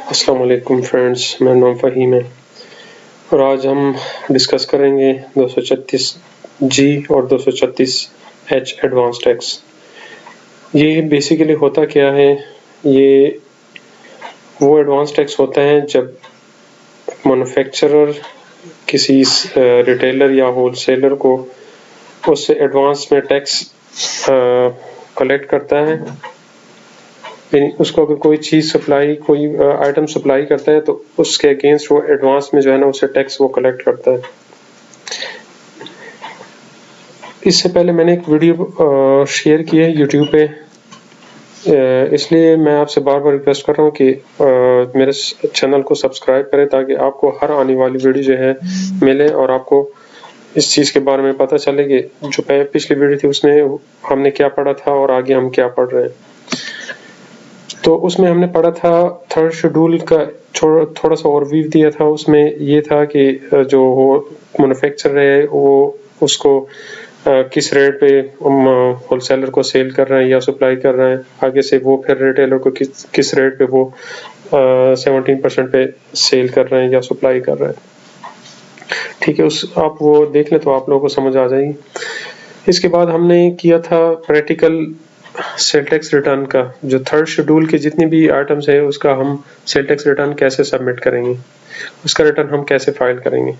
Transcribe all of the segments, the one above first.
अस्सलाम वालेकुम फ्रेंड्स, मेरा नाम फ़हीम है और आज हम डिस्कस करेंगे 236G और 236H एडवांस टैक्स। ये बेसिकली होता क्या है, ये वो एडवांस टैक्स होता है जब मैन्युफैक्चरर किसी रिटेलर या होलसेलर को उससे एडवांस में टैक्स कलेक्ट करता है। यानी उसको अगर कोई चीज़ कोई आइटम सप्लाई करता है तो उसके अगेंस्ट वो एडवांस में जो है ना उससे टैक्स वो कलेक्ट करता है। इससे पहले मैंने एक वीडियो शेयर की है यूट्यूब पे, इसलिए मैं आपसे बार बार रिक्वेस्ट कर रहा हूँ कि मेरे चैनल को सब्सक्राइब करें ताकि आपको हर आने वाली वीडियो जो है मिले और आपको इस चीज़ के बारे में पता चले कि जो पिछली वीडियो थी उसमें हमने क्या पढ़ा था और आगे हम क्या पढ़ रहे हैं। तो उसमें हमने पढ़ा था थर्ड शेड्यूल का थोड़ा सा ओवरव्यू दिया था। उसमें ये था कि जो मैन्युफैक्चरर है वो उसको किस रेट पे होलसेलर को सेल कर रहे हैं या सप्लाई कर रहे हैं, आगे से वो फिर रिटेलर को किस रेट पे वो 17% पे सेल कर रहे हैं या सप्लाई कर रहे हैं। ठीक है, आप वो देख लें तो आप लोगों को समझ आ जाएगी। इसके बाद हमने किया था प्रैक्टिकल सेल टैक्स रिटर्न का, जो थर्ड शेड्यूल के जितनी भी आइटम्स है उसका हम सेल टैक्स रिटर्न कैसे सबमिट करेंगे, उसका रिटर्न हम कैसे फाइल करेंगे।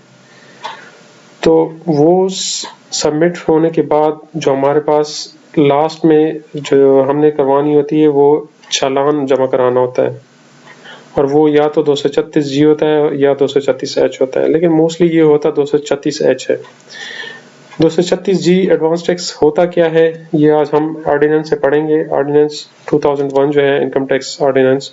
तो वो सबमिट होने के बाद जो हमारे पास लास्ट में जो हमने करवानी होती है वो चालान जमा कराना होता है और वो या तो 236G होता है या 236H होता है, लेकिन मोस्टली ये होता 236H है। 236G एडवांस टैक्स होता क्या है ये आज हम ऑर्डिनेंस से पढ़ेंगे। ऑर्डिनेंस 2001 जो है इनकम टैक्स ऑर्डिनेंस,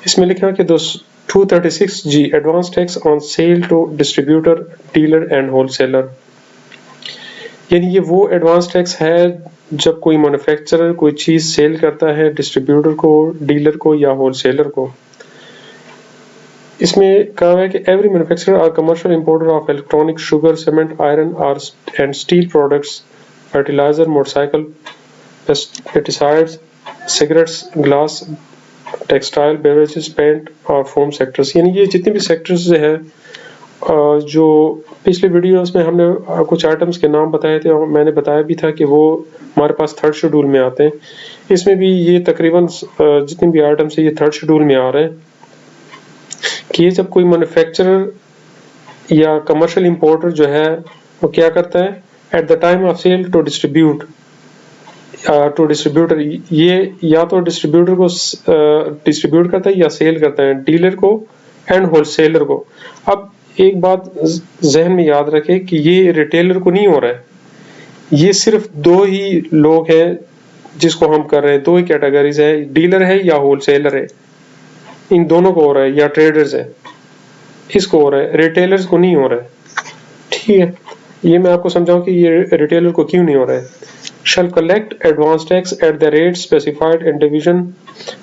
इसमें लिखा है कि 236G advance tax on sale to distributor, dealer and wholesaler. यानी ये वो एडवांस टैक्स है जब कोई मैन्युफैक्चरर कोई चीज़ सेल करता है डिस्ट्रीब्यूटर को, डीलर को या होलसेलर को। इसमें कहा है कि एवरी मैन्युफैक्चरर और commercial importer of electronic, sugar, cement, iron and steel products, fertiliser, motorcycle, pesticides, cigarettes, glass, textile, beverages, paint और फोम सेक्टर्स। यानी ये जितने भी सेक्टर्स है, जो पिछले वीडियोस में हमने कुछ आइटम्स के नाम बताए थे और मैंने बताया भी था कि वो हमारे पास थर्ड शेड्यूल में आते हैं। इसमें भी ये तकरीबन जितने भी आइटम्स है ये थर्ड शेड्यूल में आ रहे हैं कि ये जब कोई मैन्युफैक्चरर या कमर्शियल इंपोर्टर जो है वो क्या करता है at the time of sale to distributor, ये या तो डिस्ट्रीब्यूटर को डिस्ट्रीब्यूट करता है या सेल करता है डीलर को एंड होलसेलर को। अब एक बात जहन में याद रखें कि ये रिटेलर को नहीं हो रहा है, ये सिर्फ दो ही लोग हैं जिसको हम कर रहे हैं, दो ही कैटेगरीज है, डीलर है या होलसेलर है। इन दोनों को हो रहा है या ट्रेडर्स है, इसको हो रहा है, रिटेलर्स को नहीं हो रहा है। ठीक है, ये मैं आपको समझाऊं कि ये रिटेलर को क्यों नहीं हो रहा है। shall collect advance tax at the rate specified in division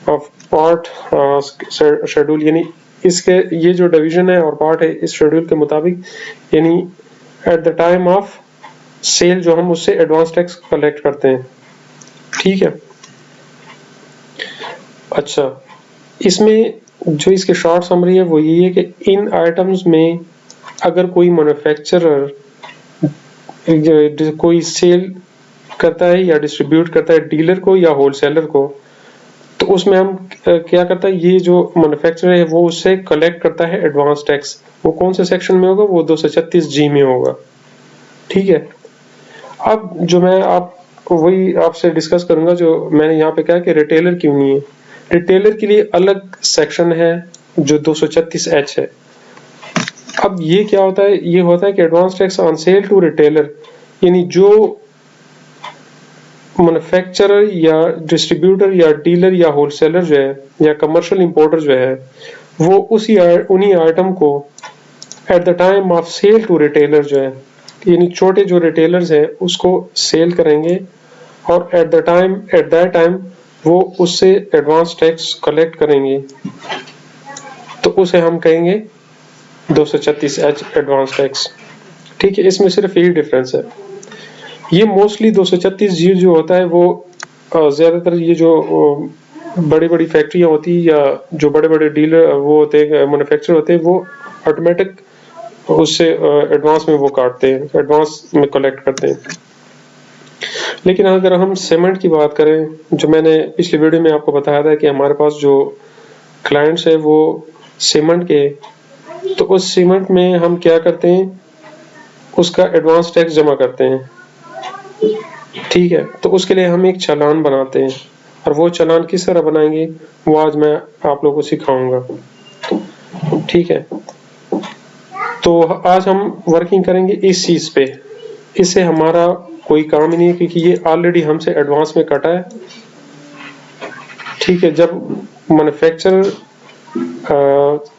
of part schedule, यानी इसके ये जो डिवीजन है और पार्ट है इस शेड्यूल के मुताबिक, यानी at the time of sale जो हम उससे एडवांस टैक्स कलेक्ट करते हैं। ठीक है, अच्छा, इसमें जो इसकी शॉर्ट समरी है वो ये है कि इन आइटम्स में अगर कोई मैन्युफैक्चरर कोई सेल करता है या डिस्ट्रीब्यूट करता है डीलर को या होलसेलर को, तो उसमें हम क्या करता है, ये जो मैन्युफैक्चरर है वो उससे कलेक्ट करता है एडवांस टैक्स। वो कौन से सेक्शन में होगा, वो 236G में होगा। ठीक है, अब जो मैं वही आपसे डिस्कस करूंगा जो मैंने यहाँ पे कहा कि रिटेलर क्यों नहीं है। रिटेलर के लिए अलग सेक्शन है जो 236H है। अब ये क्या होता है, ये होता है कि advance tax on sale to retailer, यानी जो मैन्युफैक्चरर या डिस्ट्रीब्यूटर या डीलर या होलसेलर जो है या कमर्शियल इंपोर्टर जो है वो उन्हीं आइटम को at the time of sale to retailer जो है, यानी छोटे जो रिटेलर्स हैं उसको सेल करेंगे और एट दैट टाइम वो उससे एडवांस टैक्स कलेक्ट करेंगे, तो उसे हम कहेंगे 236H एडवांस टैक्स। ठीक है, इसमें सिर्फ यही डिफरेंस है। ये मोस्टली 236G जो होता है वो ज्यादातर ये जो बड़ी बड़ी फैक्ट्रियाँ होती या जो बड़े बड़े डीलर वो होते हैं, मैन्युफैक्चर होते हैं, वो ऑटोमेटिक उससे एडवांस में वो काटते हैं, एडवांस में कलेक्ट करते हैं। लेकिन अगर हम सीमेंट की बात करें, जो मैंने पिछली वीडियो में आपको बताया था कि हमारे पास जो क्लाइंट्स है वो सीमेंट के, तो उस सीमेंट में हम क्या करते हैं, उसका एडवांस टैक्स जमा करते हैं। ठीक है, तो उसके लिए हम एक चालान बनाते हैं, और वो चालान किस तरह बनाएंगे वो आज मैं आप लोगों को सिखाऊंगा। ठीक है, तो आज हम वर्किंग करेंगे इस चीज पे। इससे हमारा कोई काम ही नहीं है, क्योंकि ये ऑलरेडी हमसे एडवांस में कटा है। ठीक है, जब मैन्युफैक्चरर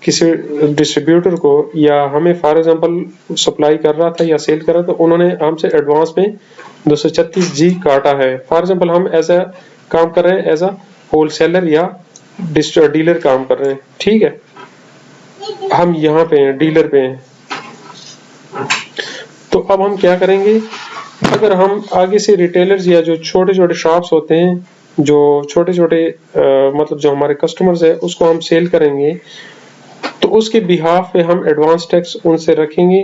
किसी डिस्ट्रीब्यूटर को या हमें फॉर एग्जांपल सप्लाई कर रहा था या सेल कर रहा था, तो उन्होंने हमसे एडवांस में 236G काटा है। फॉर एग्जांपल हम एज अ काम कर रहे हैं, एज अ होलसेलर या डीलर काम कर रहे हैं। ठीक है, हम यहाँ पे हैं, डीलर पे हैं। तो अब हम क्या करेंगे, अगर हम आगे से रिटेलर्स या जो छोटे छोटे शॉप्स होते हैं, जो छोटे छोटे मतलब जो हमारे कस्टमर्स है, उसको हम सेल करेंगे, तो उसके बिहाफ पे हम एडवांस टैक्स उनसे रखेंगे,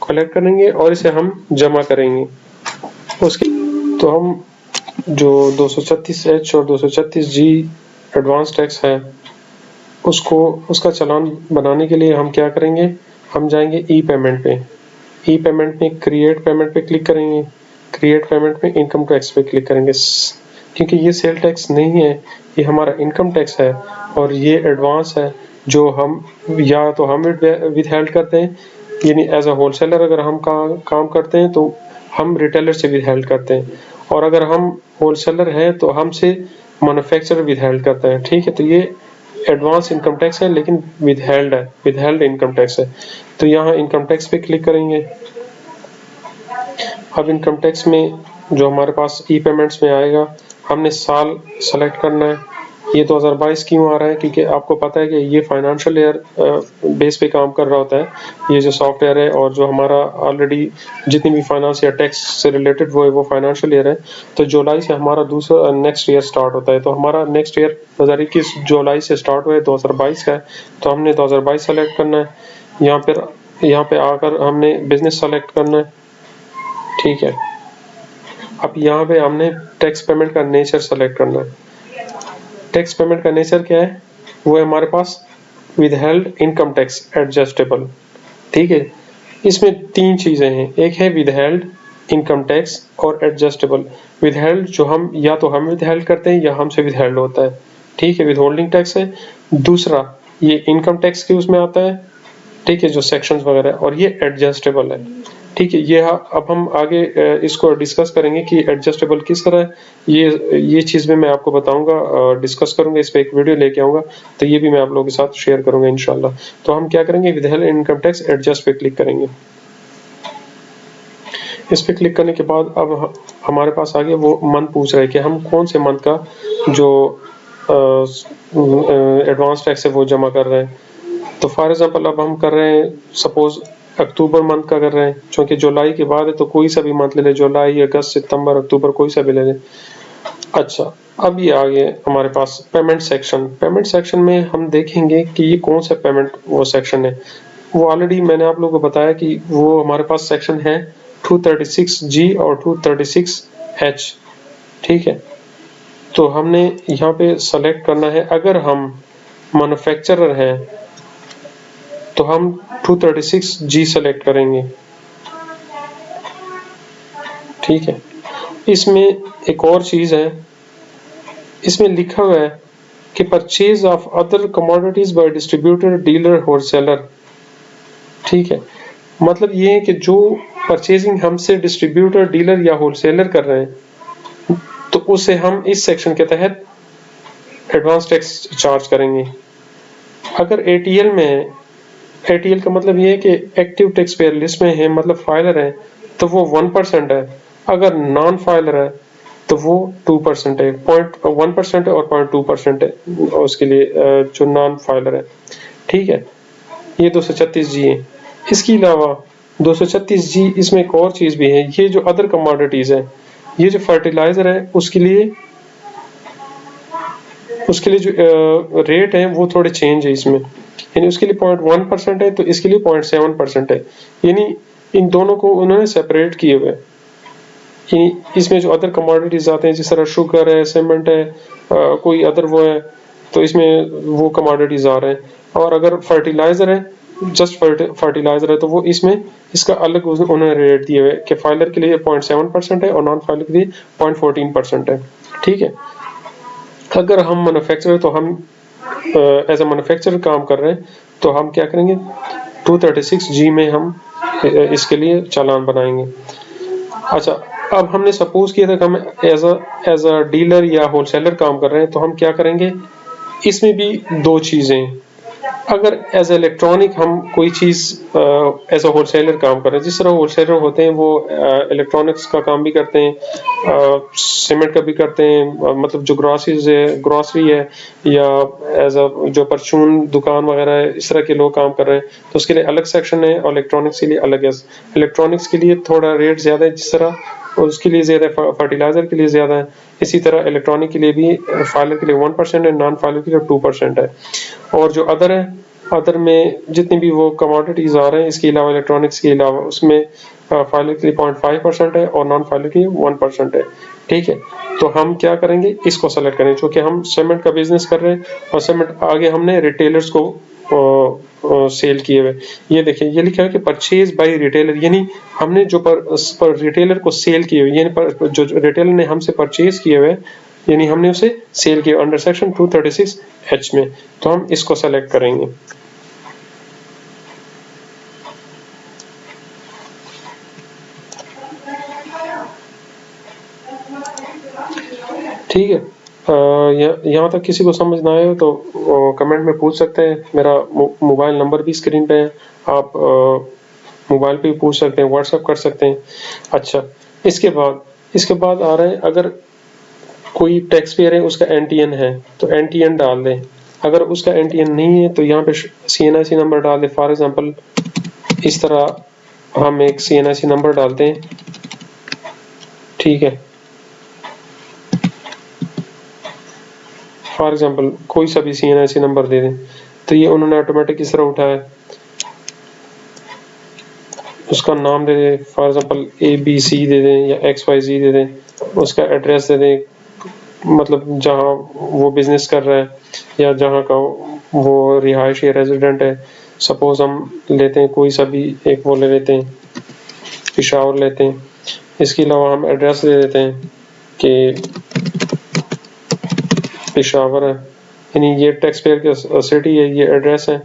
कलेक्ट करेंगे और इसे हम जमा करेंगे। उसके तो हम जो 236H और 236G एडवांस टैक्स है, उसको उसका चालान बनाने के लिए हम क्या करेंगे, हम जाएंगे ई पेमेंट पे। ई पेमेंट में क्रिएट पेमेंट पे क्लिक करेंगे, क्रिएट पेमेंट में इनकम टैक्स पे क्लिक करेंगे, क्योंकि ये सेल टैक्स नहीं है, ये हमारा इनकम टैक्स है और ये एडवांस है जो हम या तो हम विदहेल्ड करते हैं, यानी एज अ होलसेलर अगर हम काम करते हैं तो हम रिटेलर से विदहेल्ड करते हैं, और अगर हम होलसेलर हैं तो हमसे मैन्युफैक्चरर विदहेल्ड करता है। ठीक है, तो ये एडवांस इनकम टैक्स है लेकिन विदहेल्ड है, विदहेल्ड इनकम टैक्स है। तो यहाँ इनकम टैक्स पे क्लिक करेंगे। अब इनकम टैक्स में जो हमारे पास ई पेमेंट्स में आएगा, हमने साल सेलेक्ट करना है। ये 2022 क्यों आ रहा है, क्योंकि आपको पता है कि ये फाइनेंशियल ईयर बेस पे काम कर रहा होता है, ये जो सॉफ्टवेयर है, और जो हमारा ऑलरेडी जितनी भी फाइनेंस या टैक्स से रिलेटेड वो फाइनेंशियल ईयर है। तो जुलाई से हमारा दूसरा नेक्स्ट ईयर स्टार्ट होता है, तो हमारा नेक्स्ट ईयर 2021 जुलाई से स्टार्ट हुआ है, 2022 का है, तो हमने 2022 सेलेक्ट करना है। यहाँ पे आकर हमने बिजनेस सेलेक्ट करना है। ठीक है, अब यहाँ पे हमने टैक्स पेमेंट का नेचर सेलेक्ट करना है। टैक्स पेमेंट का नेचर क्या है, वो है हमारे पास विदहेल्ड इनकम टैक्स एडजस्टेबल। ठीक है, इसमें तीन चीजें हैं, एक है विदहेल्ड इनकम टैक्स और एडजस्टेबल। विदहेल्ड जो हम या तो हम विदहेल्ड करते हैं या हमसे विदहेल्ड होता है। ठीक है, विदहोल्डिंग टैक्स है। दूसरा ये इनकम टैक्स के उसमें आता है, ठीक है, जो सेक्शंस वगैरह, और ये एडजस्टेबल है। ठीक है, ये अब हम आगे इसको डिस्कस करेंगे कि एडजस्टेबल किस तरह है। ये चीज भी मैं आपको बताऊंगा, डिस्कस करूंगा, इस पे एक वीडियो लेके आऊंगा, तो ये भी मैं आप लोगों के साथ शेयर करूंगा इंशाल्लाह। तो हम क्या करेंगे, विदहेल्ड इनकम टैक्स एडजस्ट पे क्लिक करेंगे। इस पे क्लिक करने के बाद अब हमारे पास आगे वो मंथ पूछ रहा है कि हम कौन से मंथ का जो एडवांस टैक्स है वो जमा कर रहे हैं। तो फॉर एग्जांपल अब हम कर रहे हैं, सपोज अक्टूबर मंथ का कर रहे हैं, क्योंकि जुलाई के बाद है तो कोई सा भी मंथ ले ले, जुलाई अगस्त सितंबर अक्टूबर कोई सा भी ले ले। अच्छा, अब ये आ गए हमारे पास पेमेंट सेक्शन। पेमेंट सेक्शन में हम देखेंगे कि ये कौन सा पेमेंट वो सेक्शन है। वो ऑलरेडी मैंने आप लोगों को बताया कि वो हमारे पास सेक्शन है 236G और 236H। ठीक है, तो हमने यहाँ पे सेलेक्ट करना है, अगर हम मैन्युफैक्चरर हैं तो हम 236G सेलेक्ट करेंगे। ठीक है, इसमें एक और चीज है, इसमें लिखा हुआ है कि purchase of other commodities by distributor dealer wholesaler. ठीक है, मतलब ये है कि जो परचेजिंग हमसे डिस्ट्रीब्यूटर डीलर या होलसेलर कर रहे हैं, तो उसे हम इस सेक्शन के तहत एडवांस टैक्स चार्ज करेंगे। अगर एटीएल में, एटीएल का मतलब ये है कि एक्टिव टैक्स पेयर लिस्ट में है, मतलब फाइलर है, तो वो 1% है। अगर नॉन फाइलर है तो वो 2% है, 0.1% है और 0.2% है उसके लिए जो नॉन फाइलर है। ठीक है, ये 236G है। इसके अलावा 236G इसमें एक और चीज भी है, ये जो अदर कमोडिटीज है, ये जो फर्टिलाइजर है उसके लिए उसके लिए जो रेट है वो थोड़े चेंज है इसमें, यानी उसके लिए 0.1% है तो इसके लिए 0.7% है, यानी इन दोनों को उन्होंने सेपरेट किए हुए। यानी इसमें जो अदर कमोडिटीज आते हैं जिस तरह शुगर है, सीमेंट है, कोई अदर वो है, तो इसमें वो कमोडिटीज आ रहे हैं। और अगर फर्टिलाइजर है, जस्ट फर्टिलाइजर है, तो वो इसमें इसका अलग उन्होंने रेट दिए हुए कि फाइलर के लिए 0.7% है और नॉन फाइलर के लिए 0.14% है। ठीक है, अगर हम मैन्युफैक्चरर तो हम एज ए मैन्युफैक्चरर काम कर रहे हैं तो हम क्या करेंगे, 236G में हम इसके लिए चालान बनाएंगे। अच्छा, अब हमने सपोज किया था कि हम एज अ डीलर या होलसेलर काम कर रहे हैं, तो हम क्या करेंगे, इसमें भी दो चीजें। अगर एज इलेक्ट्रॉनिक हम कोई चीज एज अ होलसेलर काम कर रहे हैं, जिस तरह होलसेलर होते हैं वो इलेक्ट्रॉनिक्स का काम भी करते हैं, सीमेंट का भी करते हैं, मतलब जो ग्रॉसरी है या एज अ जो परचून दुकान वगैरह है, इस तरह के लोग काम कर रहे हैं, तो उसके लिए अलग सेक्शन है और इलेक्ट्रॉनिक्स के लिए अलग है। इलेक्ट्रॉनिक्स के लिए थोड़ा रेट ज्यादा है, जिस तरह और उसके लिए ज्यादा है, फर्टिलाइजर के लिए ज्यादा है। इसी तरह इलेक्ट्रॉनिक के लिए भी फाइलर के लिए 1% है, नॉन फाइलर के लिए 2% है। और जो अदर है, अदर में जितनी भी वो कमोडिटीज आ रहे हैं इसके अलावा, इलेक्ट्रॉनिक्स के अलावा, उसमें फाइलर के लिए 0.5% है और नॉन फाइलर के लिए 1% है। ठीक है, तो हम क्या करेंगे, इसको सेलेक्ट करेंगे, क्योंकि हम सीमेंट का बिजनेस कर रहे हैं और सीमेंट आगे हमने रिटेलर्स को सेल किए हुए। ये देखिए, ये लिखा है कि परचेज बाय रिटेलर, यानी हमने जो पर रिटेलर को सेल किए हुए, यानी जो रिटेलर ने हमसे परचेज किए हुए, यानी हमने उसे सेल किया अंडर सेक्शन 236H में, तो हम इसको सेलेक्ट करेंगे। ठीक है, यहाँ तक किसी को समझ ना आए तो कमेंट में पूछ सकते हैं। मेरा मोबाइल नंबर भी स्क्रीन पे है, आप मोबाइल पे भी पूछ सकते हैं, व्हाट्सएप कर सकते हैं। अच्छा, इसके बाद आ रहे हैं, अगर कोई टैक्स पेयर है उसका NTN है तो NTN डाल दें। अगर उसका NTN नहीं है तो यहाँ पे CNIC नंबर डाल दें। फॉर एग्जांपल इस तरह हम एक CNIC नंबर डालते हैं। ठीक है, फॉर एग्जांपल कोई सा भी CNIC नंबर दे दें, तो ये उन्होंने ऑटोमेटिक इस तरह उठाया। उसका नाम दे दें, फॉर एग्जांपल ABC दे दें या XYZ दे दें, उसका एड्रेस दे दें, मतलब जहाँ वो बिजनेस कर रहा है या जहाँ का वो रिहायशी रेजिडेंट है। सपोज हम लेते हैं कोई सा भी एक वो ले लेते हैं, पेशावर लेते हैं। इसके अलावा हम एड्रेस दे देते हैं कि पेशावर है, यानी ये टैक्स पेयर का सिटी है, ये एड्रेस है।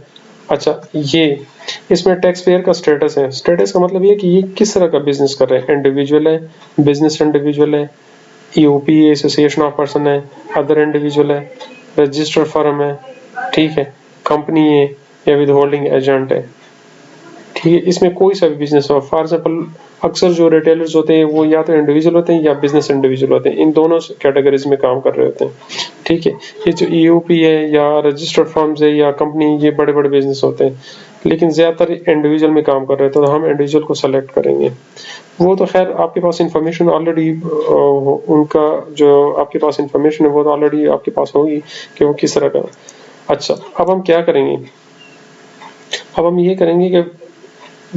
अच्छा, ये इसमें टैक्स पेयर का स्टेटस है। स्टेटस का मतलब ये कि ये किस तरह का बिजनेस कर रहे हैं, इंडिविजुअल है, बिजनेस इंडिविजुअल है, EOP एसोसिएशन ऑफ पर्सन है, अदर इंडिविजुअल है, रजिस्टर्ड फर्म है, ठीक है, कंपनी है या विद होल्डिंग एजेंट है। ठीक है, इसमें कोई सा भी बिजनेस हो। फॉर एग्जाम्पल अक्सर जो रिटेलर्स होते हैं वो या तो इंडिविजुअल होते हैं या बिजनेस इंडिविजुअल होते हैं, इन दोनों कैटेगरीज में काम कर रहे होते हैं। ठीक है, ये जो EOP है या रजिस्टर्ड फर्म्स है या कंपनी, ये बड़े बड़े बिजनेस होते हैं, लेकिन ज्यादातर इंडिविजुअल में काम कर रहे हैं, तो हम इंडिविजुअल को सेलेक्ट करेंगे। वो तो खैर आपके पास इंफॉर्मेशन ऑलरेडी, उनका जो आपके पास इंफॉर्मेशन है वो तो ऑलरेडी आपके पास होगी कि वो किस तरह का। अच्छा, अब हम क्या करेंगे, अब हम ये करेंगे कि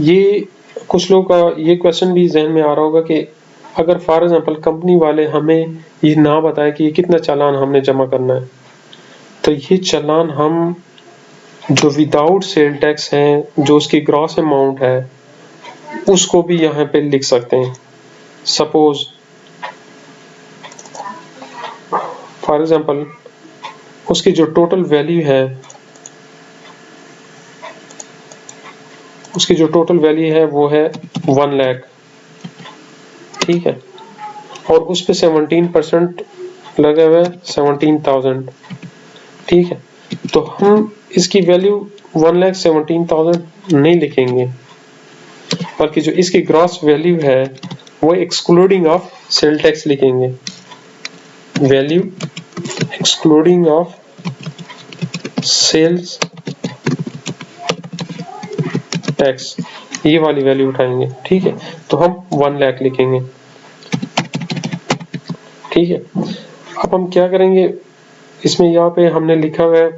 ये कुछ लोगों का ये क्वेश्चन भी जहन में आ रहा होगा कि अगर फॉर एग्जांपल कंपनी वाले हमें ये ना बताए कि ये कितना चालान हमने जमा करना है, तो ये चालान हम जो विदाउट सेल टैक्स है, जो उसकी ग्रॉस अमाउंट है, उसको भी यहाँ पे लिख सकते हैं। सपोज फॉर एग्जांपल उसकी जो टोटल वैल्यू है, उसकी जो टोटल वैल्यू है वो है 1 लाख। ठीक है, और उस पे 17% लगा हुआ है 17,000। ठीक है, तो हम इसकी वैल्यू 1,17,000 नहीं लिखेंगे, बल्कि जो इसकी ग्रॉस वैल्यू है वो एक्सक्लूडिंग ऑफ सेल टैक्स लिखेंगे। Value excluding of sales tax, ये वाली वैल्यू उठाएंगे। ठीक है, तो हम 1 लाख लिखेंगे। ठीक है, अब हम क्या करेंगे, इसमें यहाँ पे हमने लिखा हुआ है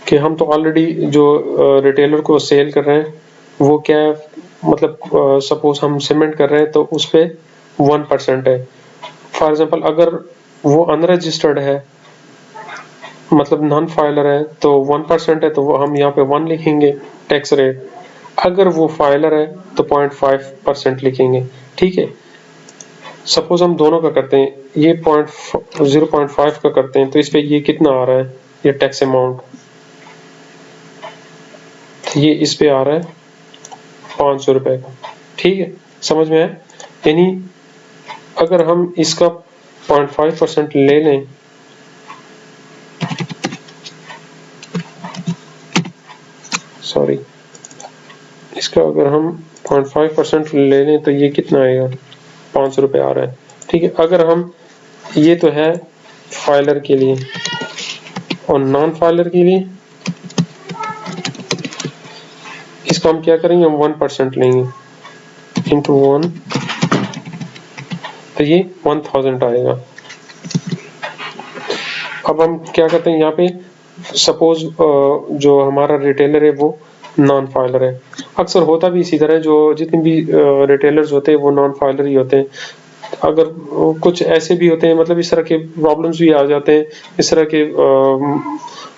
कि हम तो ऑलरेडी जो रिटेलर को सेल कर रहे हैं वो क्या है, मतलब सपोज हम सीमेंट कर रहे हैं तो उस पे 1% है। फॉर एग्जांपल अगर वो अनरजिस्टर्ड है, मतलब नॉन फाइलर है, तो 1% है तो वो हम यहाँ पे 1 लिखेंगे टैक्स रेट। अगर वो फाइलर है तो 0.5% लिखेंगे। ठीक है, सपोज हम दोनों का करते हैं, ये 0.5 का करते हैं तो इस पे ये कितना आ रहा है, ये टैक्स अमाउंट, ये इस पे आ रहा है 500 रुपए का। ठीक है, समझ में आया? यानी अगर हम इसका 0.5% ले लें, सॉरी, इसका अगर हम 0.5% ले लें तो ये कितना आएगा, 500 रुपये आ रहा है। ठीक है, अगर हम, ये तो है फाइलर के लिए, और नॉन फाइलर के लिए इसका हम क्या करेंगे, हम 1% लेंगे इंटू 1, तो ये 1000 आएगा। अब हम क्या करते हैं यहाँ पे, सपोज जो हमारा रिटेलर है वो नॉन फाइलर है। अक्सर होता भी इसी तरह, जो जितने भी रिटेलर्स होते हैं वो नॉन फाइलर ही होते हैं। अगर कुछ ऐसे भी होते हैं, मतलब इस तरह के प्रॉब्लम्स भी आ जाते हैं, इस तरह के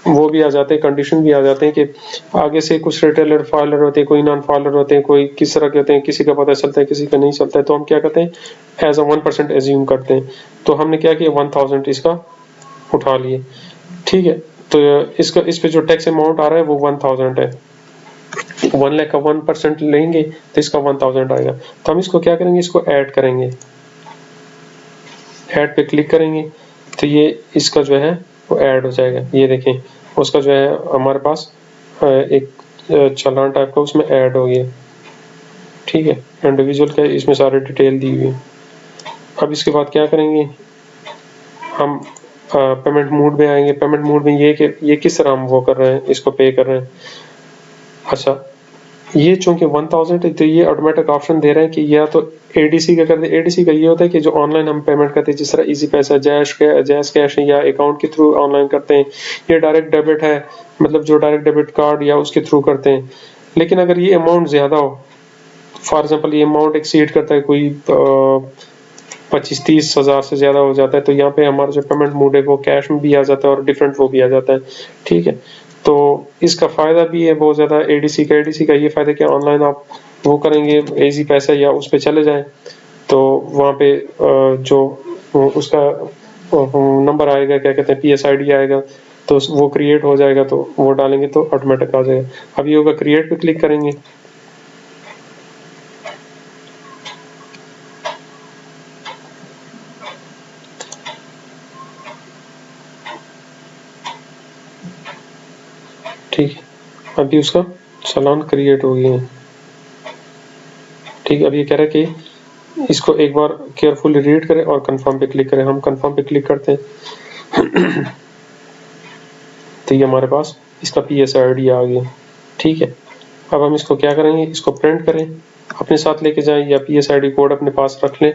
वो भी आ जाते हैं, कंडीशन भी आ जाते हैं कि आगे से कुछ रिटेलर फाइलर होते हैं, कोई नॉन फाइलर होते हैं, कोई किस तरह के होते हैं, किसी का पता चलता है किसी का नहीं चलता है, तो हम क्या करते हैं, एज अ 1% एज्यूम करते हैं। तो हमने क्या किया, 1000 इसका उठा लिए। ठीक है, तो इसका, इस पे जो टैक्स अमाउंट आ रहा है वो 1000 है। 1 लाख का 1% लेंगे तो इसका 1000 आएगा। तो हम इसको क्या करेंगे, इसको ऐड करेंगे, ऐड पे क्लिक करेंगे तो ये इसका जो है वो ऐड हो जाएगा। ये देखें, उसका जो है हमारे पास एक चालान टाइप का उसमें ऐड हो गया। ठीक है, इंडिविजुअल का इसमें सारे डिटेल दी हुई है। अब इसके बाद क्या करेंगे, हम पेमेंट मोड में आएंगे। पेमेंट मोड में ये कि ये किस तरह हम वो कर रहे हैं, इसको पे कर रहे हैं। अच्छा, ये चूंकि 1000 है तो ये ऑटोमेटिक ऑप्शन दे रहे हैं कि या तो एडीसी का कर दे। एडीसी का ये होता है कि जो ऑनलाइन हम पेमेंट करते हैं, जिस तरह इजी पैसा, जैश कैश या अकाउंट के थ्रू ऑनलाइन करते हैं। ये डायरेक्ट डेबिट है, मतलब जो डायरेक्ट डेबिट कार्ड या उसके थ्रू करते हैं। लेकिन अगर ये अमाउंट ज्यादा हो, फॉर एग्जाम्पल ये अमाउंट एक्सीड करता है, कोई 25-30 हजार से ज्यादा हो जाता है, तो यहाँ पे हमारा जो पेमेंट मोड है वो कैश में भी आ जाता है और डिफरेंट वो भी आ जाता है। ठीक है, तो इसका फायदा भी है बहुत ज्यादा एडीसी का। एडीसी का ये फायदा कि ऑनलाइन आप वो करेंगे, इजी पैसा या उस पे चले जाएं तो वहाँ पे जो उसका नंबर आएगा, क्या कहते हैं, PSID आएगा, तो वो क्रिएट हो जाएगा, तो वो डालेंगे तो ऑटोमेटिक आ जाएगा। अब ये होगा, क्रिएट पे क्लिक करेंगे, ठीक है, अभी उसका चालान क्रिएट हो गया है। ठीक है, अब ये कह रहा है कि इसको एक बार केयरफुली रीड करें और कंफर्म पे क्लिक करें। हम कंफर्म पे क्लिक करते हैं तो ये हमारे पास इसका PSID आ गया। ठीक है, अब हम इसको क्या करेंगे, इसको प्रिंट करें, अपने साथ लेके जाएं या PSID कोड अपने पास रख लें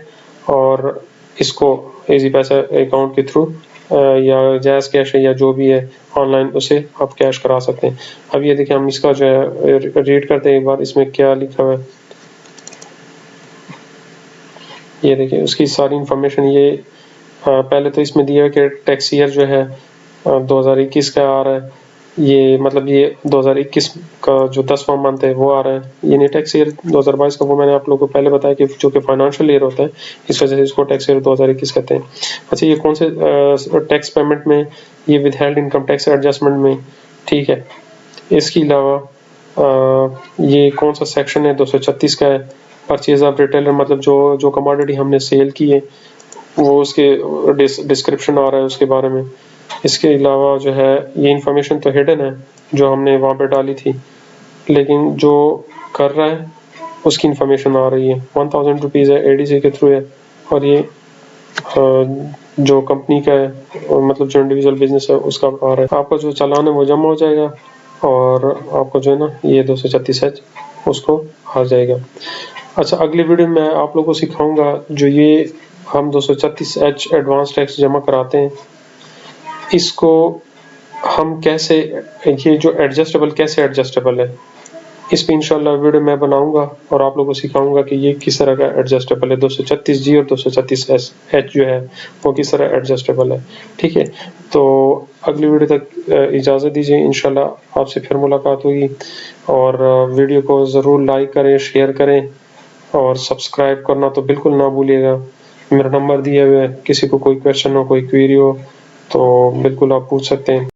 और इसको इजी पैसा अकाउंट के थ्रू या जैज कैश है या जो भी है ऑनलाइन उसे आप कैश करा सकते हैं। अब ये देखिए, हम इसका जो है रीड करते हैं एक बार, इसमें क्या लिखा हुआ है। ये देखिए, उसकी सारी इंफॉर्मेशन, ये पहले तो इसमें दिया है कि टैक्स ईयर जो है 2021 का आ रहा है। ये मतलब ये 2021 का जो 10वां मंथ है वो आ रहा है। ये नहीं, टैक्स ईयर 2022 का वो मैंने आप लोगों को पहले बताया कि जो कि फाइनेंशियल ईयर होता है, इस वजह से इसको टैक्स ईयर 2021 कहते हैं। अच्छा, ये कौन से टैक्स पेमेंट में, ये विदहेल्ड इनकम टैक्स एडजस्टमेंट में। ठीक है, इसके अलावा ये कौन सा सेक्शन है, 236 का है। परचेज ऑफ रिटेलर, मतलब जो कमोडिटी हमने सेल की है वो उसके डिस्क्रिप्शन आ रहा है उसके बारे में। इसके अलावा जो है ये इन्फॉर्मेशन तो हिडन है जो हमने वहाँ पे डाली थी, लेकिन जो कर रहा है उसकी इन्फॉर्मेशन आ रही है। 1000 रुपीज़ है, एडीसी के थ्रू है, और ये जो कंपनी का है, मतलब जो इंडिविजुअल बिजनेस है उसका आ रहा है। आपका जो चालान है वो जमा हो जाएगा और आपको जो है ना ये 236H उसको आ जाएगा। अच्छा, अगली वीडियो में मैं आप लोगों को सिखाऊंगा जो ये हम 236H एडवांस टैक्स जमा कराते हैं, इसको हम कैसे, ये जो एडजस्टेबल कैसे एडजस्टेबल है, इस पे इंशाल्लाह वीडियो मैं बनाऊंगा और आप लोगों को सिखाऊंगा कि ये किस तरह का एडजस्टेबल है। 236G और 236H जो है वो किस तरह एडजस्टेबल है। ठीक है, तो अगली वीडियो तक इजाज़त दीजिए, इंशाल्लाह आपसे फिर मुलाकात होगी। और वीडियो को ज़रूर लाइक करें, शेयर करें और सब्सक्राइब करना तो बिल्कुल ना भूलिएगा। मेरा नंबर दिया हुआ है, किसी को कोई क्वेश्चन हो, कोई क्वेरी हो तो बिल्कुल आप पूछ सकते हैं।